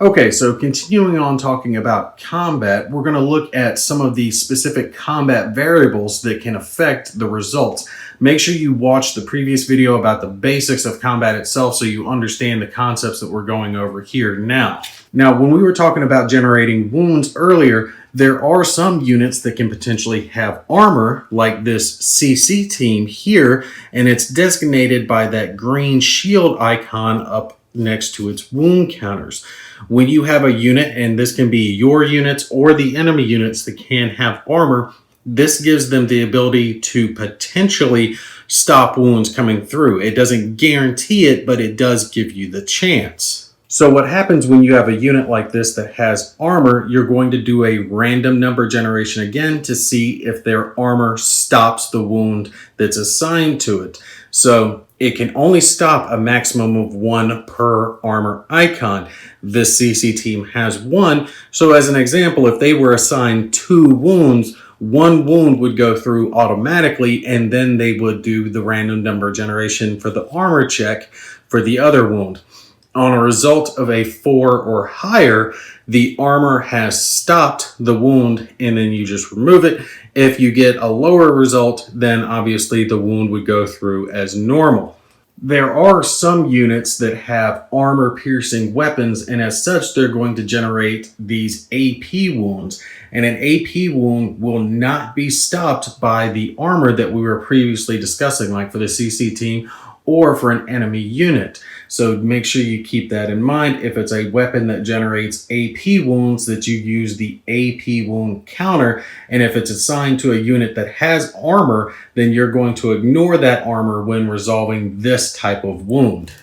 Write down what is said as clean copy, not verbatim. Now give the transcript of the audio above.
Okay, so continuing on talking about combat, we're going to look at some of the specific combat variables that can affect the results. Make sure you watch the previous video about the basics of combat itself so you understand the concepts that we're going over here now. Now, when we were talking about generating wounds earlier, there are some units that can potentially have armor, like this CC team here, and it's designated by that green shield icon up next to its wound counters. When you have a unit, and this can be your units or the enemy units that can have armor, this gives them the ability to potentially stop wounds coming through. It doesn't guarantee it, but it does give you the chance. So what happens when you have a unit like this that has armor, you're going to do a random number generation again to see if their armor stops the wound that's assigned to it. So it can only stop a maximum of 1 per armor icon. This CC team has 1. So as an example, if they were assigned 2 wounds, 1 wound would go through automatically, and then they would do the random number generation for the armor check for the other wound. On a result of a 4 or higher, the armor has stopped the wound, and then you just remove it. If you get a lower result, then obviously the wound would go through as normal. There are some units that have armor-piercing weapons, and as such, they're going to generate these AP wounds. And an AP wound will not be stopped by the armor that we were previously discussing, like for the CC team or for an enemy unit. So make sure you keep that in mind. If it's a weapon that generates AP wounds, that you use the AP wound counter. And if it's assigned to a unit that has armor, then you're going to ignore that armor when resolving this type of wound.